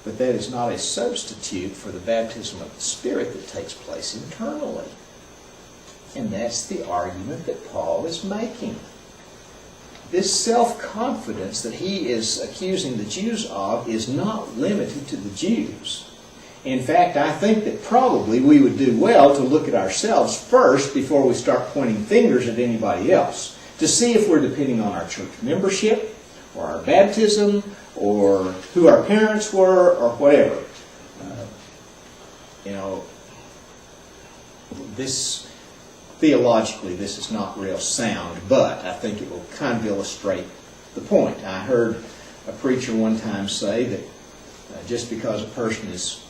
But that is not a substitute for the baptism of the Spirit that takes place internally. And that's the argument that Paul is making. This self-confidence that he is accusing the Jews of is not limited to the Jews. In fact, I think that probably we would do well to look at ourselves first before we start pointing fingers at anybody else, to see if we're depending on our church membership, or our baptism, or who our parents were, or whatever. Theologically, this is not real sound, but I think it will kind of illustrate the point. I heard a preacher one time say that just because a person is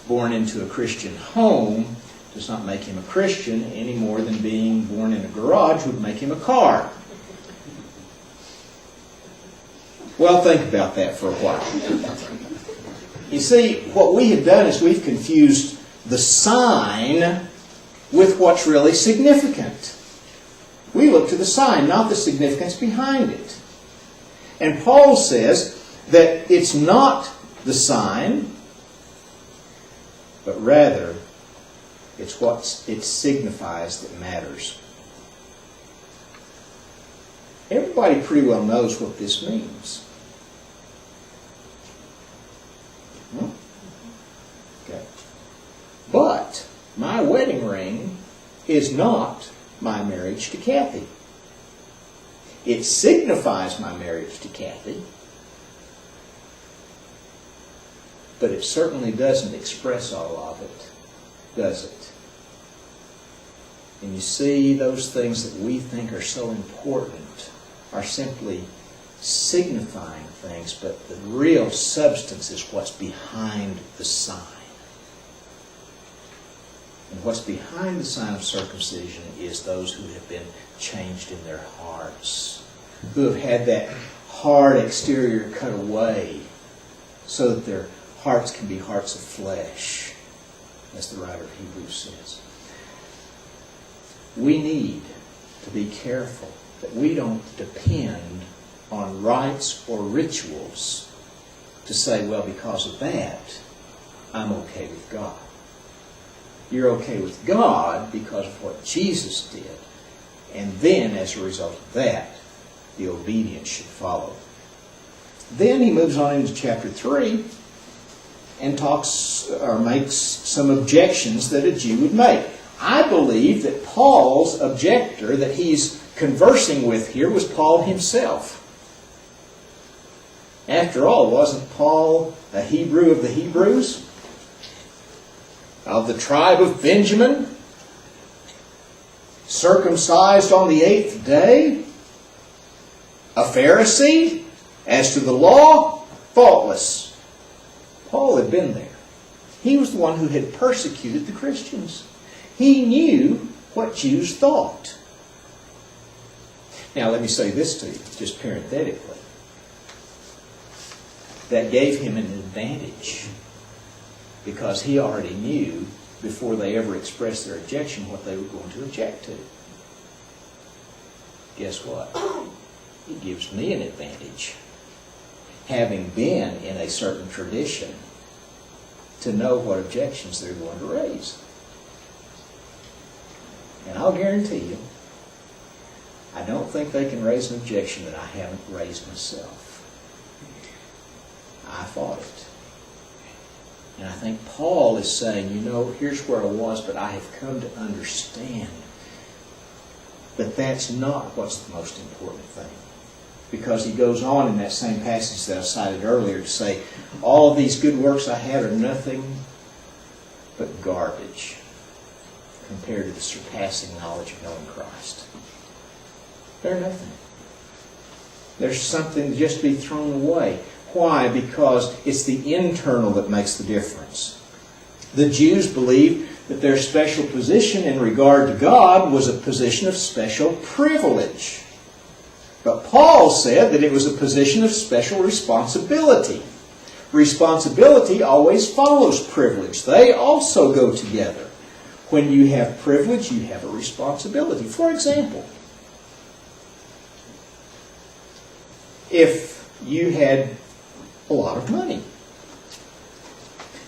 born into a Christian home does not make him a Christian any more than being born in a garage would make him a car. Well, think about that for a while. You see, what we have done is we've confused the sign with what's really significant. We look to the sign, not the significance behind it. And Paul says that it's not the sign, but rather it's what it signifies that matters. Everybody pretty well knows what this means. Okay. But my wedding ring is not my marriage to Kathy. It signifies my marriage to Kathy, but it certainly doesn't express all of it, does it? And you see, those things that we think are so important are simply signifying things, but the real substance is what's behind the sign. And what's behind the sign of circumcision is those who have been changed in their hearts, who have had that hard exterior cut away so that their hearts can be hearts of flesh, as the writer of Hebrews says. We need to be careful that we don't depend on rites or rituals to say, well, because of that, I'm okay with God. You're okay with God because of what Jesus did. And then, as a result of that, the obedience should follow. Then he moves on into chapter 3 and talks or makes some objections that a Jew would make. I believe that Paul's objector that he's conversing with here was Paul himself. After all, wasn't Paul a Hebrew of the Hebrews? Of the tribe of Benjamin? Circumcised on the 8th day? A Pharisee? As to the law, faultless. Paul had been there. He was the one who had persecuted the Christians. He knew what Jews thought. Now let me say this to you, just parenthetically. That gave him an advantage, because he already knew, before they ever expressed their objection, what they were going to object to. Guess what? It gives me an advantage, having been in a certain tradition, to know what objections they're going to raise. And I'll guarantee you, I don't think they can raise an objection that I haven't raised myself. I fought it. And I think Paul is saying, here's where I was, but I have come to understand that that's not what's the most important thing. Because he goes on in that same passage that I cited earlier to say, all of these good works I had are nothing but garbage compared to the surpassing knowledge of knowing Christ. They're nothing. There's something just to be thrown away. Why? Because it's the internal that makes the difference. The Jews believed that their special position in regard to God was a position of special privilege. But Paul said that it was a position of special responsibility. Responsibility always follows privilege. They also go together. When you have privilege, you have a responsibility. For example, if you had a lot of money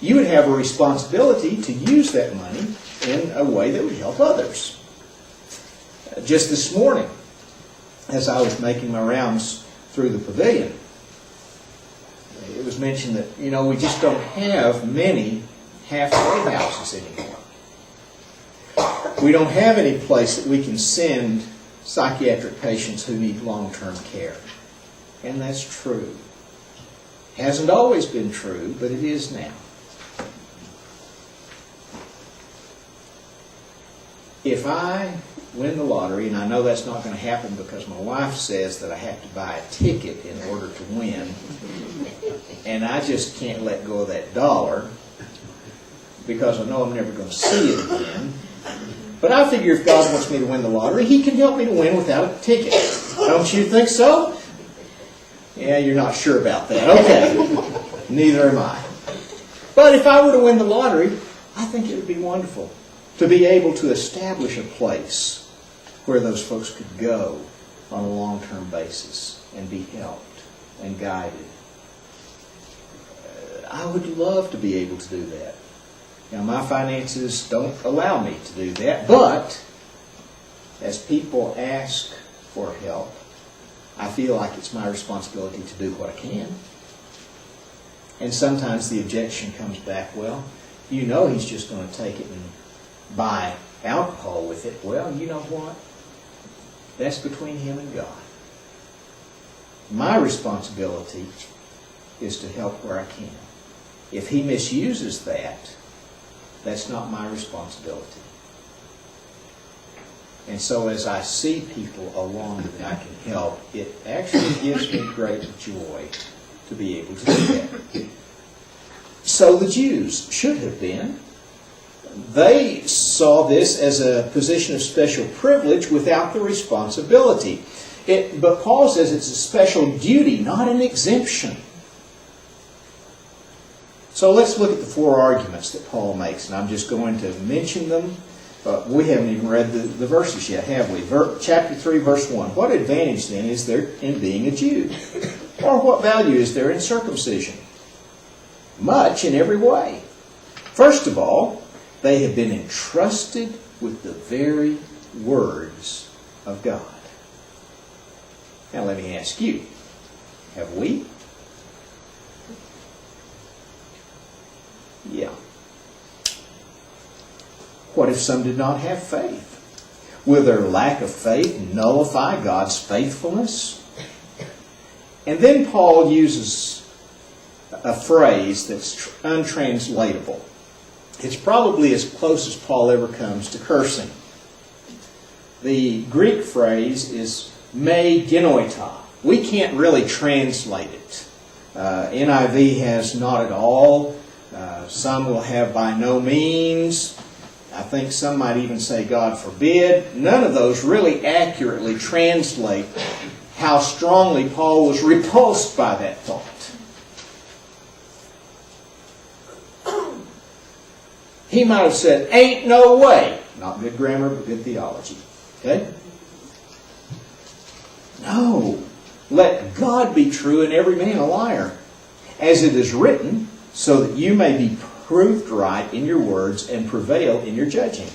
you would have a responsibility to use that money in a way that would help others. Just this morning, as I was making my rounds through the pavilion, it was mentioned that, we just don't have many halfway houses anymore. We don't have any place that we can send psychiatric patients who need long-term care. And that's true. Hasn't always been true, but it is now. If I win the lottery, and I know that's not going to happen because my wife says that I have to buy a ticket in order to win, and I just can't let go of that dollar because I know I'm never going to see it again. But I figure if God wants me to win the lottery, He can help me to win without a ticket. Don't you think so? Yeah, you're not sure about that. Okay. Neither am I. But if I were to win the lottery, I think it would be wonderful to be able to establish a place where those folks could go on a long-term basis and be helped and guided. I would love to be able to do that. Now, my finances don't allow me to do that, but as people ask for help, I feel like it's my responsibility to do what I can. And sometimes the objection comes back, well, he's just going to take it and buy alcohol with it. Well, you know what? That's between him and God. My responsibility is to help where I can. If he misuses that, that's not my responsibility. And so as I see people along that I can help, it actually gives me great joy to be able to do that. So the Jews should have been. They saw this as a position of special privilege without the responsibility. But Paul says it's a special duty, not an exemption. So let's look at the four arguments that Paul makes, and I'm just going to mention them. We haven't even read the verses yet, have we? Chapter 3, verse 1. What advantage then is there in being a Jew? Or what value is there in circumcision? Much in every way. First of all, they have been entrusted with the very words of God. Now let me ask you, have we? Yeah. What if some did not have faith? Will their lack of faith nullify God's faithfulness? And then Paul uses a phrase that's untranslatable. It's probably as close as Paul ever comes to cursing. The Greek phrase is me genoita. We can't really translate it. NIV has not at all. Some will have by no means. I think some might even say God forbid. None of those really accurately translate how strongly Paul was repulsed by that thought. He might have said, ain't no way. Not good grammar, but good theology. Okay? No. Let God be true and every man a liar. As it is written, so that you may be proved right in your words and prevail in your judging.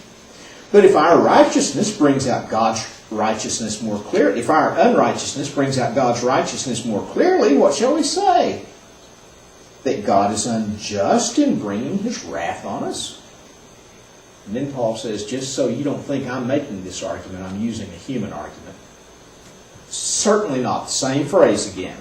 But if our righteousness brings out God's righteousness more clearly, if our unrighteousness brings out God's righteousness more clearly, what shall we say? That God is unjust in bringing His wrath on us? And then Paul says, just so you don't think I'm making this argument, I'm using a human argument. Certainly not the same phrase again.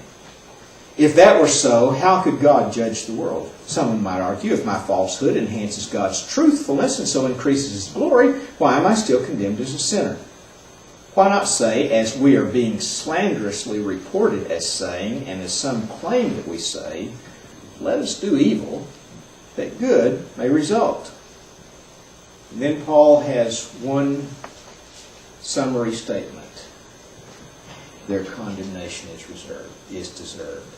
If that were so, how could God judge the world? Someone might argue, if my falsehood enhances God's truthfulness and so increases His glory, why am I still condemned as a sinner? Why not say, as we are being slanderously reported as saying, and as some claim that we say, let us do evil, that good may result. And then Paul has one summary statement. Their condemnation is deserved.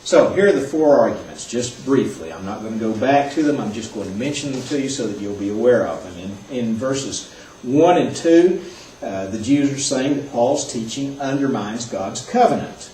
So here are the four arguments, just briefly. I'm not going to go back to them. I'm just going to mention them to you so that you'll be aware of them. In verses 1 and 2, the Jews are saying that Paul's teaching undermines God's covenant.